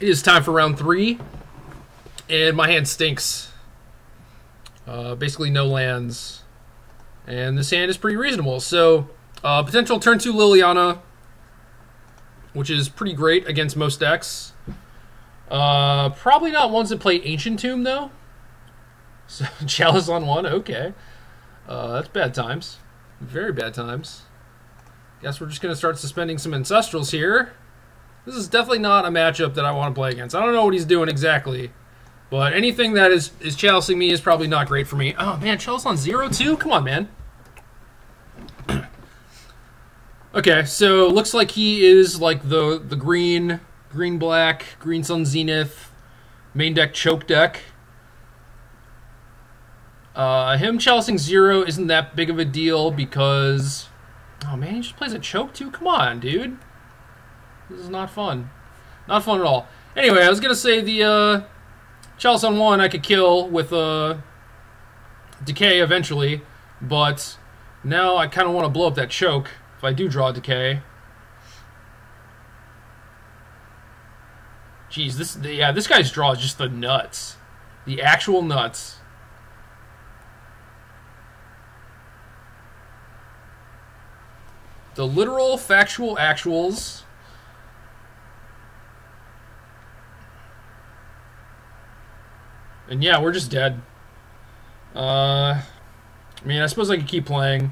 It is time for round 3, and my hand stinks. Basically no lands, and this hand is pretty reasonable. So, potential turn 2 Liliana, which is pretty great against most decks. Probably not ones that play Ancient Tomb, though. So, Chalice on 1, okay. That's bad times. Very bad times. Guess we're just going to start suspending some Ancestrals here. This is definitely not a matchup that I want to play against. I don't know what he's doing exactly, but anything that is chalicing me is probably not great for me. Oh, man, Chalice on 0, too? Come on, man. Okay, so looks like he is like the green-black, Green Sun Zenith, main deck choke deck. Him chalicing 0 isn't that big of a deal because... Oh, man, he just plays a choke, too? Come on, dude. This is not fun. Not fun at all. Anyway, I was going to say the Chalice on 1 I could kill with Decay eventually, but now I kind of want to blow up that choke if I do draw Decay. Jeez, this guy's draw is just the nuts. The actual nuts. The literal, factual actuals. And yeah, we're just dead. I mean, I suppose I could keep playing.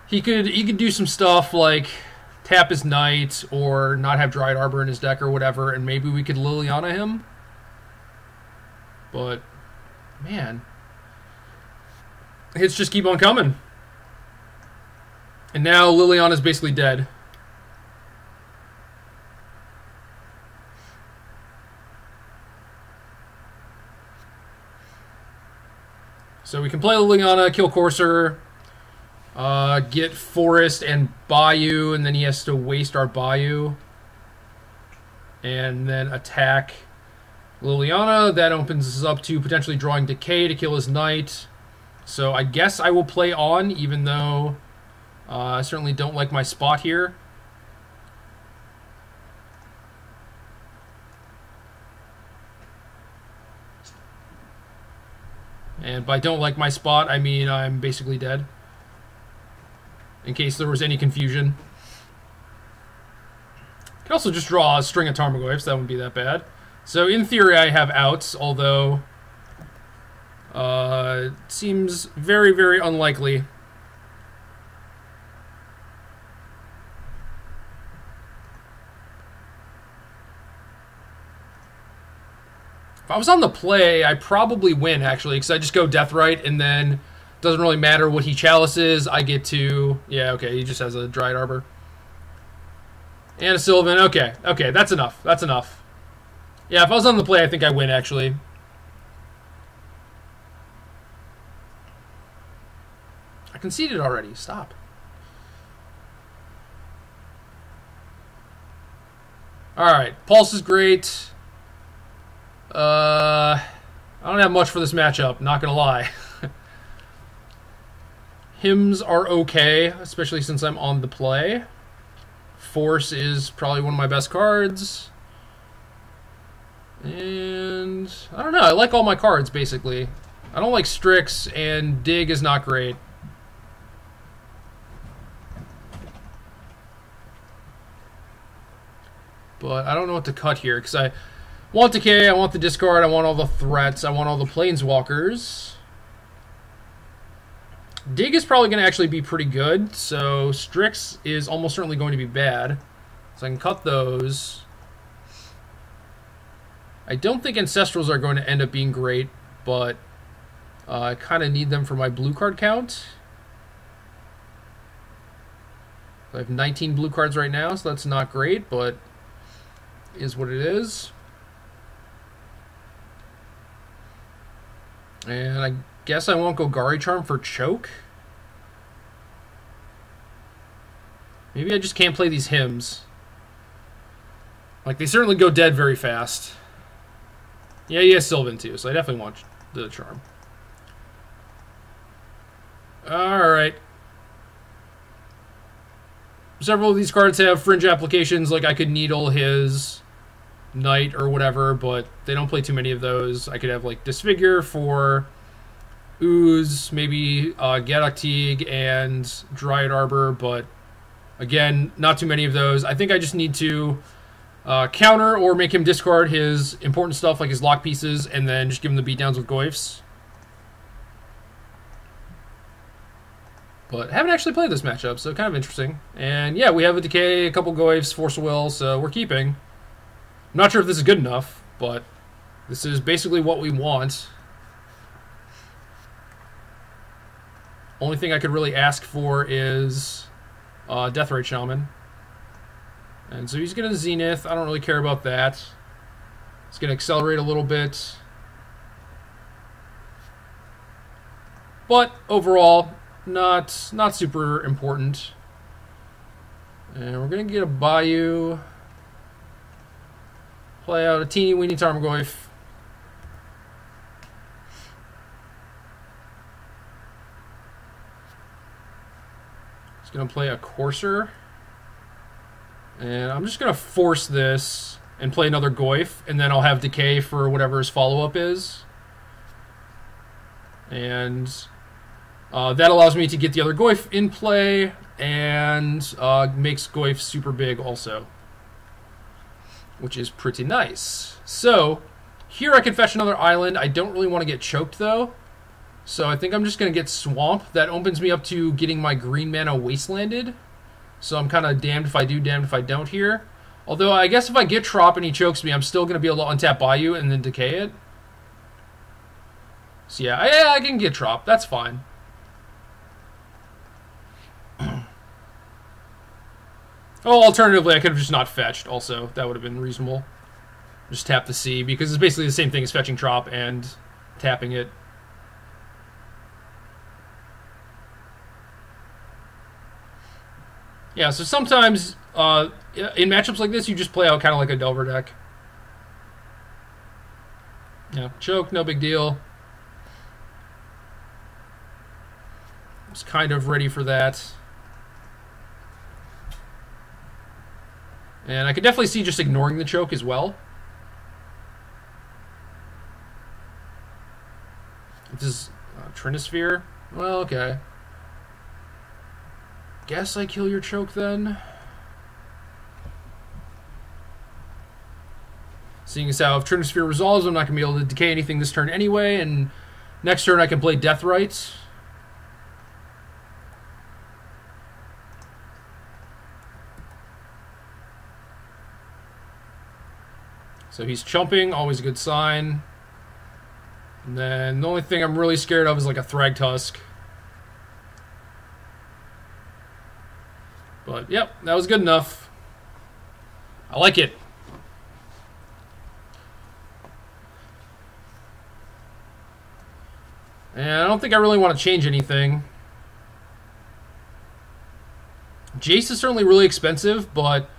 He could do some stuff like tap his Knight or not have Dryad Arbor in his deck or whatever, and maybe we could Liliana him. But, man. Hits just keep on coming. And now Liliana's basically dead. So we can play Liliana, kill Courser, get Forest and Bayou, and then he has to waste our Bayou. And then attack Liliana. That opens us up to potentially drawing Decay to kill his Knight. So I guess I will play on, even though I certainly don't like my spot here. And by don't like my spot, I mean I'm basically dead. In case there was any confusion. I could also just draw a string of Tarmogoyfs, that wouldn't be that bad. So in theory I have outs, although it seems very, very unlikely. If I was on the play, I probably win, actually, because I just go Deathrite, and then it doesn't really matter what he chalices. I get to... Yeah, okay, he just has a Dryad Arbor. And a Sylvan. Okay, okay, that's enough. That's enough. Yeah, if I was on the play, I think I win, actually. I conceded already. Stop. Alright, Pulse is great. I don't have much for this matchup, not gonna lie. Hymns are okay, especially since I'm on the play. Force is probably one of my best cards. And I don't know, I like all my cards, basically. I don't like Strix, and Dig is not great. But I don't know what to cut here, because I want Decay, I want the discard, I want all the threats, I want all the Planeswalkers. Dig is probably going to actually be pretty good, so Strix is almost certainly going to be bad. So I can cut those. I don't think Ancestrals are going to end up being great, but I kind of need them for my blue card count. I have 19 blue cards right now, so that's not great, but is what it is. And I guess I won't go Gari Charm for choke. Maybe I just can't play these hymns. Like, they certainly go dead very fast. Yeah, he has Sylvan too, so I definitely want the charm. Alright. several of these cards have fringe applications, like I could needle his knight or whatever, but they don't play too many of those. I could have like Disfigure for Ooze, maybe Gadoktig and Dryad Arbor, but again, not too many of those. I think I just need to counter or make him discard his important stuff like his lock pieces and then just give him the beatdowns with Goyfs. But I haven't actually played this matchup, so kind of interesting. And yeah, we have a Decay, a couple Goyfs, Force of Will, so we're keeping. I'm not sure if this is good enough, but this is basically what we want. Only thing I could really ask for is Deathrite Shaman. And so he's going to Zenith. I don't really care about that. He's going to accelerate a little bit. But overall, not super important. And we're going to get a Bayou. Play out a teeny weeny Tarmogoyf. He's going to play a Courser. And I'm just going to force this and play another Goyf, and then I'll have Decay for whatever his follow-up is. And that allows me to get the other Goyf in play, and makes Goyf super big also, which is pretty nice. So here I can fetch another island. I don't really want to get choked, though. So I think I'm just going to get Swamp. That opens me up to getting my green mana Wastelanded. So I'm kind of damned if I do, damned if I don't here. Although I guess if I get Trop and he chokes me, I'm still going to be able to untap Bayou and then decay it. So yeah, I can get Trop. That's fine. Oh, alternatively, I could have just not fetched also. That would have been reasonable. Just tap the C, because it's basically the same thing as fetching Trop and tapping it. Yeah, so sometimes in matchups like this, you just play out kind of like a Delver deck. Yeah, choke, no big deal. I was kind of ready for that. And I could definitely see just ignoring the choke as well. This is Trinisphere. Well, okay. Guess I kill your choke then. Seeing as how if Trinisphere resolves, I'm not going to be able to decay anything this turn anyway, and next turn I can play Deathrite. So he's chumping, always a good sign. And then the only thing I'm really scared of is like a Thragtusk. But, yep, that was good enough. I like it. And I don't think I really want to change anything. Jace is certainly really expensive, but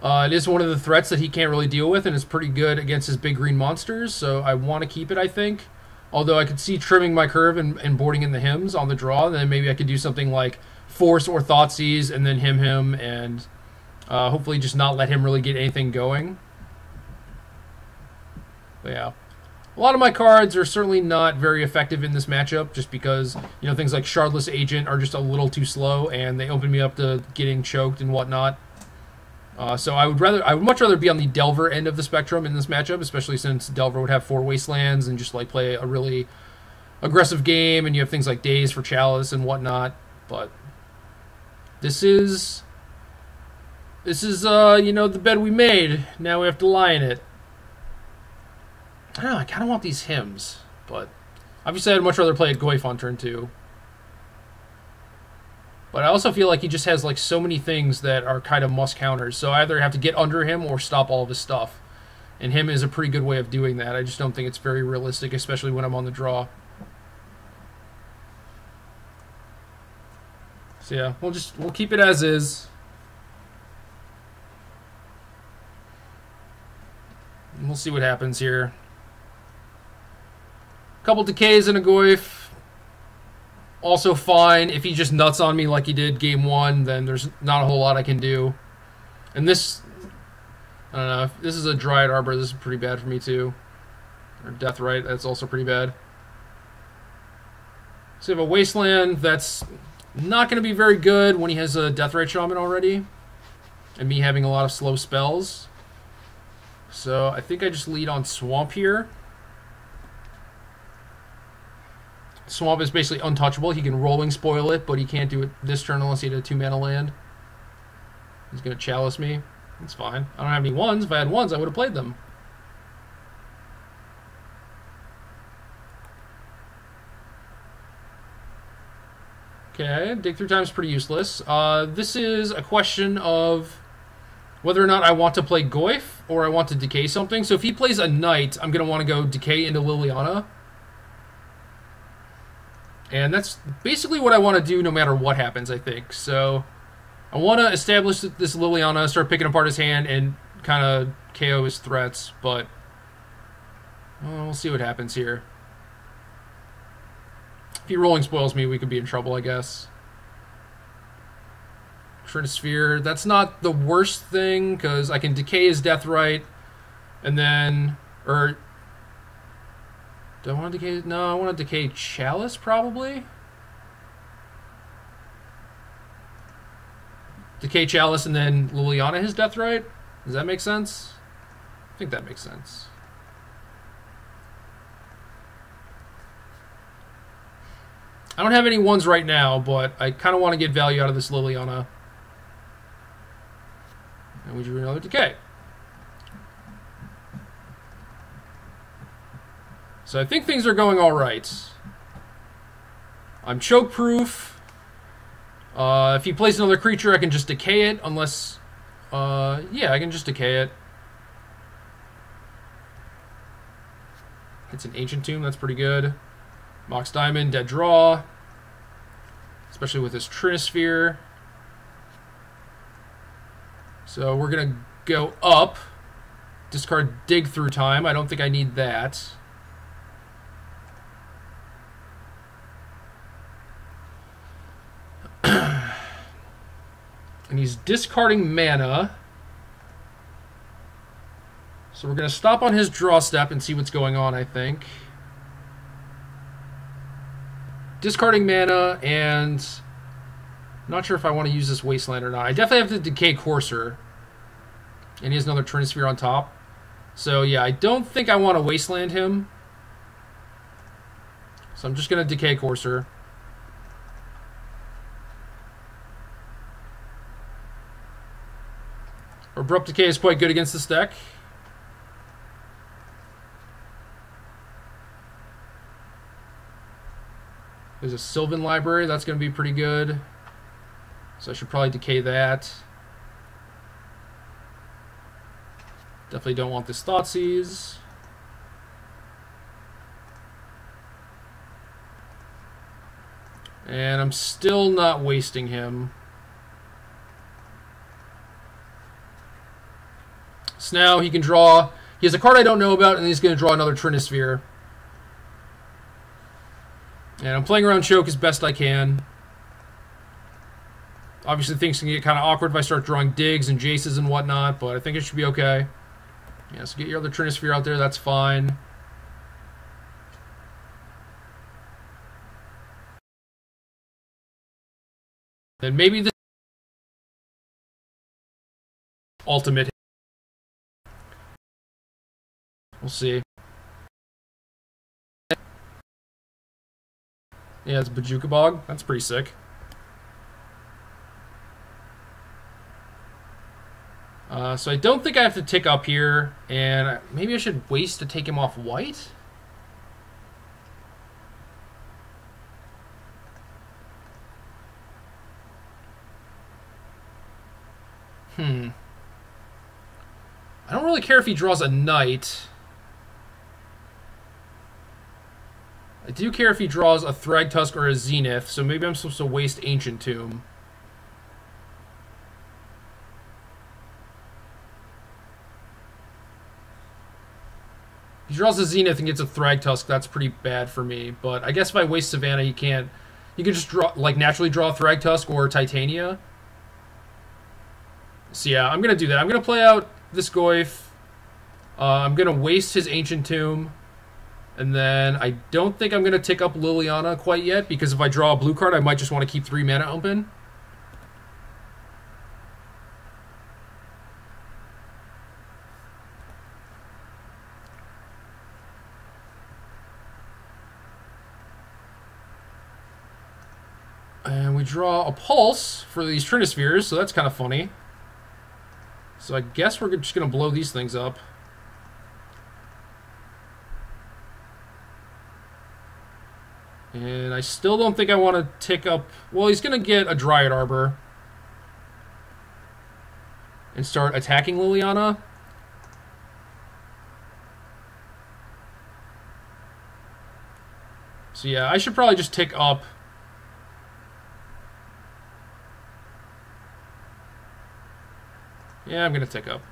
it is one of the threats that he can't really deal with, and it's pretty good against his big green monsters, so I want to keep it, I think. Although I could see trimming my curve and boarding in the hymns on the draw, and then maybe I could do something like Force or Thoughtseize, and then him, and hopefully just not let him really get anything going. But yeah. A lot of my cards are certainly not very effective in this matchup, just because, you know, things like Shardless Agent are just a little too slow, and they open me up to getting choked and whatnot. So I would much rather be on the Delver end of the spectrum in this matchup, especially since Delver would have 4 Wastelands and just like play a really aggressive game, and you have things like Daze for Chalice and whatnot. But this is you know, the bed we made. Now we have to lie in it. I don't know, I kind of want these hymns, but obviously I'd much rather play at Goyf on turn 2. But I also feel like he just has like so many things that are kind of must counters, so I either have to get under him or stop all of his stuff. And him is a pretty good way of doing that. I just don't think it's very realistic, especially when I'm on the draw. So yeah, we'll keep it as is. And we'll see what happens here. Couple decays and a Goyf. Also fine. If he just nuts on me like he did game 1, then there's not a whole lot I can do. And this, I don't know, if this is a Dryad Arbor, this is pretty bad for me too. Or Deathrite, that's also pretty bad. So we have a Wasteland that's not going to be very good when he has a Deathrite Shaman already. And me having a lot of slow spells. So I think I just lead on Swamp here. Swamp is basically untouchable. He can Rolling Spoil it, but he can't do it this turn unless he had a 2-mana land. He's going to Chalice me. That's fine. I don't have any 1s. If I had 1s, I would have played them. Okay, Dig Through Time is pretty useless. This is a question of whether or not I want to play Goyf or I want to decay something. So if he plays a Knight, I'm going to want to go Decay into Liliana. And that's basically what I want to do no matter what happens, I think. So I want to establish this Liliana, start picking apart his hand, and kind of KO his threats. But we'll see what happens here. If he Rolling Spoils me, we could be in trouble, I guess. Trinisphere, that's not the worst thing, because I can decay his Deathrite, and then, or, do I want to decay, no, I want to decay Chalice, probably? Decay Chalice, and then Liliana his Deathrite? Does that make sense? I think that makes sense. I don't have any 1s right now, but I kind of want to get value out of this Liliana. And we drew another Decay. So I think things are going all right. I'm choke proof. If he plays another creature, I can just decay it, unless... yeah, I can just decay it. It's an Ancient Tomb, that's pretty good. Mox Diamond, dead draw. Especially with this Trinisphere. So we're going to go up. Discard Dig Through Time. I don't think I need that. And he's discarding mana. So we're going to stop on his draw step and see what's going on, I think. Discarding mana, and I'm not sure if I want to use this Wasteland or not. I definitely have to decay Courser. And he has another Trinisphere on top. So yeah, I don't think I want to Wasteland him. So I'm just going to decay Courser. Abrupt Decay is quite good against this deck. There's a Sylvan Library. That's going to be pretty good. So I should probably decay that. Definitely don't want this Thoughtseize. And I'm still not wasting him. So now he can draw... He has a card I don't know about, and he's going to draw another Trinisphere. And I'm playing around Choke as best I can. Obviously things can get kind of awkward if I start drawing Digs and Jaces and whatnot, but I think it should be okay. Yeah, so get your other Trinisphere out there, that's fine. Then maybe this ultimate. We'll see. Yeah, it's Bajuka Bog. That's pretty sick. So I don't think I have to tick up here, and maybe I should waste to take him off white? I don't really care if he draws a Knight. I do care if he draws a Thragtusk or a Zenith, so maybe I'm supposed to waste Ancient Tomb. If he draws a Zenith and gets a Thragtusk, that's pretty bad for me. But I guess if I waste Savannah, he can't You could just draw, like, naturally draw Thragtusk or Titania. So yeah, I'm gonna do that. I'm gonna play out this Goyf. I'm gonna waste his Ancient Tomb. And then I don't think I'm gonna tick up Liliana quite yet, because if I draw a blue card, I might just want to keep 3 mana open. And we draw a Pulse for these Trinispheres, so that's kind of funny. So I guess we're just going to blow these things up. And I still don't think I want to tick up... Well, he's going to get a Dryad Arbor. And start attacking Liliana. So yeah, I should probably just tick up... Yeah, I'm going to tick up.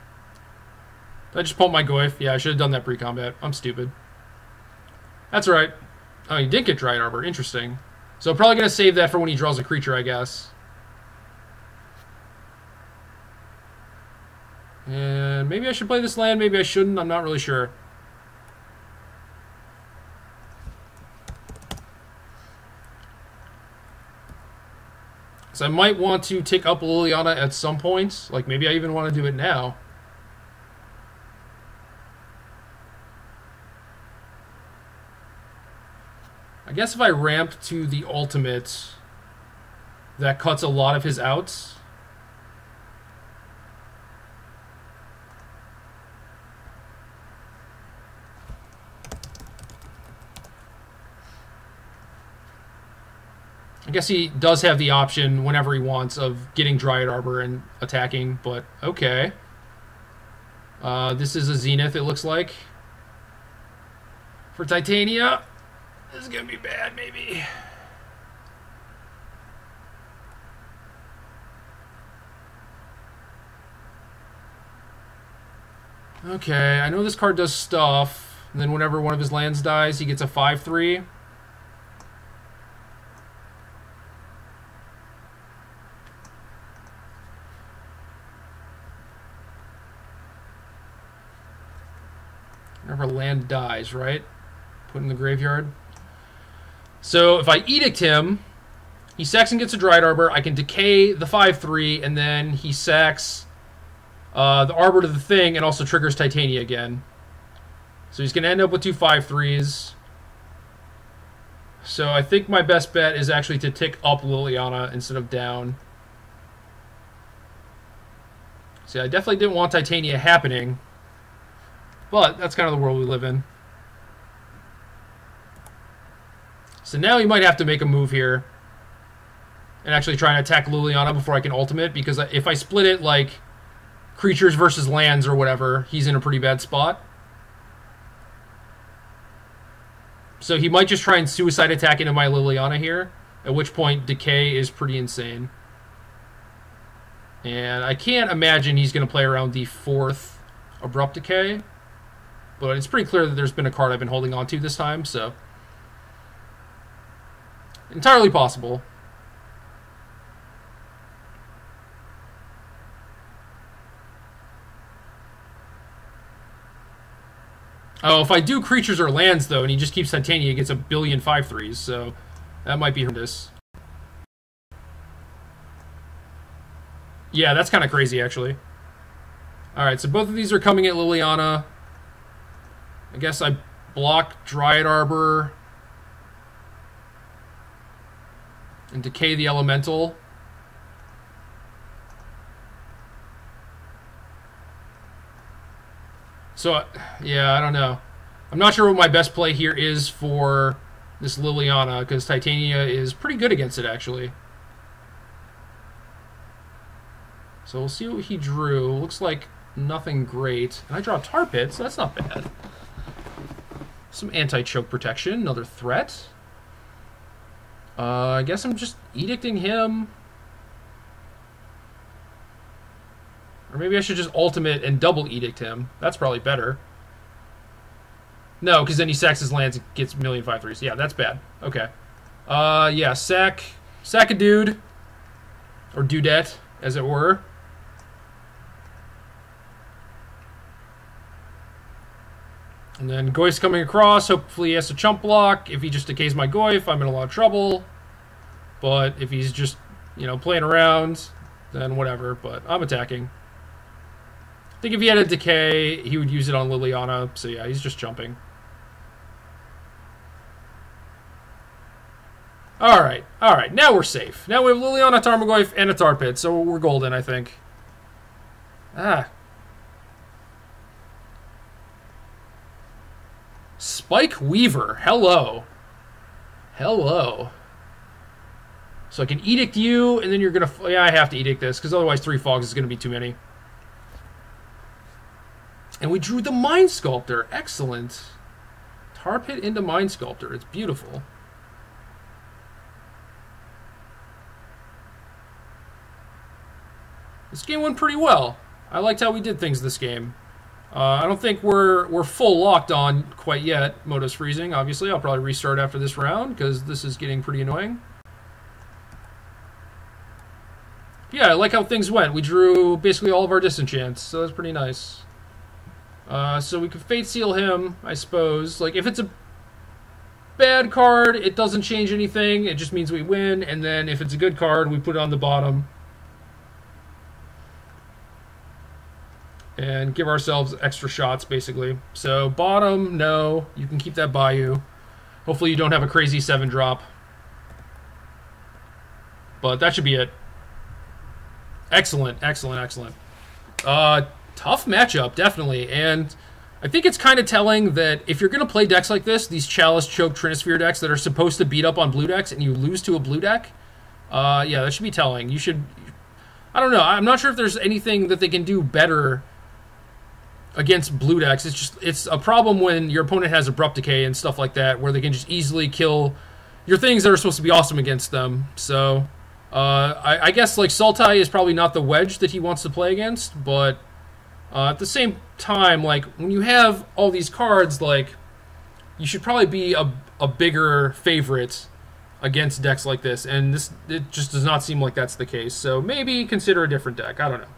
Did I just pump my Goyf? Yeah, I should have done that pre-combat. I'm stupid. That's right. Oh, he did get Dryad Arbor. Interesting. So probably going to save that for when he draws a creature, I guess. And maybe I should play this land, maybe I shouldn't. I'm not really sure. So I might want to tick up Liliana at some point. Like, maybe I even want to do it now. I guess if I ramp to the ultimate, that cuts a lot of his outs. I guess he does have the option whenever he wants of getting Dryad Arbor and attacking, but okay. This is a Zenith, it looks like. For Titania, this is going to be bad, maybe. Okay, I know this card does stuff, and then whenever one of his lands dies, he gets a 5/3. Whenever land dies, right? Put in the graveyard. So if I Edict him, he sacks and gets a Dryad Arbor. I can decay the 5/3, and then he sacks the Arbor to the thing, and also triggers Titania again. So he's going to end up with 2 5/3s. So I think my best bet is actually to tick up Liliana instead of down. See, I definitely didn't want Titania happening. But that's kind of the world we live in. So now he might have to make a move here and actually try and attack Liliana before I can ultimate, because if I split it like creatures versus lands or whatever, he's in a pretty bad spot. So he might just try and suicide attack into my Liliana here, at which point decay is pretty insane. And I can't imagine he's going to play around the 4th Abrupt Decay. But it's pretty clear that there's been a card I've been holding on to this time, so entirely possible. Oh, if I do creatures or lands, though, and he just keeps Titania, he gets a billion 5/3s, so that might be horrendous. Yeah, that's kind of crazy, actually. Alright, so both of these are coming at Liliana. I guess I block Dryad Arbor and decay the Elemental. So, yeah, I don't know. I'm not sure what my best play here is for this Liliana, because Titania is pretty good against it, actually. So we'll see what he drew. Looks like nothing great. And I draw Tar Pit, so that's not bad. Some anti-choke protection, another threat. I guess I'm just edicting him. Or maybe I should just ultimate and double edict him. That's probably better. No, because then he sacks his lands and gets a million 5/3s. Yeah, that's bad. Okay. Yeah, sack a dude. Or dudette, as it were. And then Goyf's coming across. Hopefully he has to chump block. If he just decays my Goyf, I'm in a lot of trouble. But if he's just, you know, playing around, then whatever. But I'm attacking. I think if he had a decay, he would use it on Liliana. So yeah, he's just jumping. Alright, alright. Now we're safe. Now we have Liliana, Tarmogoyf, and a Tar Pit. So we're golden, I think. Ah. Spike Weaver. Hello. Hello. So I can edict you, and then you're going to... Yeah, I have to edict this, because otherwise 3 Fogs is going to be too many. And we drew the Mind Sculptor. Excellent. Tar Pit into Mind Sculptor. It's beautiful. This game went pretty well. I liked how we did things this game. I don't think we're full locked on quite yet. Moto's freezing, obviously. I'll probably restart after this round, because this is getting pretty annoying. Yeah, I like how things went. We drew basically all of our disenchants, so that's pretty nice. So we could Fate Seal him, I suppose. Like, if it's a bad card, it doesn't change anything. It just means we win. And then if it's a good card, we put it on the bottom. And give ourselves extra shots, basically. So, bottom, no. You can keep that by you. Hopefully you don't have a crazy 7-drop. But that should be it. Excellent, excellent, excellent. Tough matchup, definitely. And I think it's kind of telling that if you're going to play decks like this, these Chalice, Choke, Trinisphere decks that are supposed to beat up on blue decks, and you lose to a blue deck, yeah, that should be telling. You should... I don't know. I'm not sure if there's anything that they can do better against blue decks. It's a problem when your opponent has Abrupt Decay and stuff like that, where they can just easily kill your things that are supposed to be awesome against them. So, I guess, like, Sultai is probably not the wedge that he wants to play against, but at the same time, like, when you have all these cards, like, you should probably be a bigger favorite against decks like this, and it just does not seem like that's the case. So maybe consider a different deck. I don't know.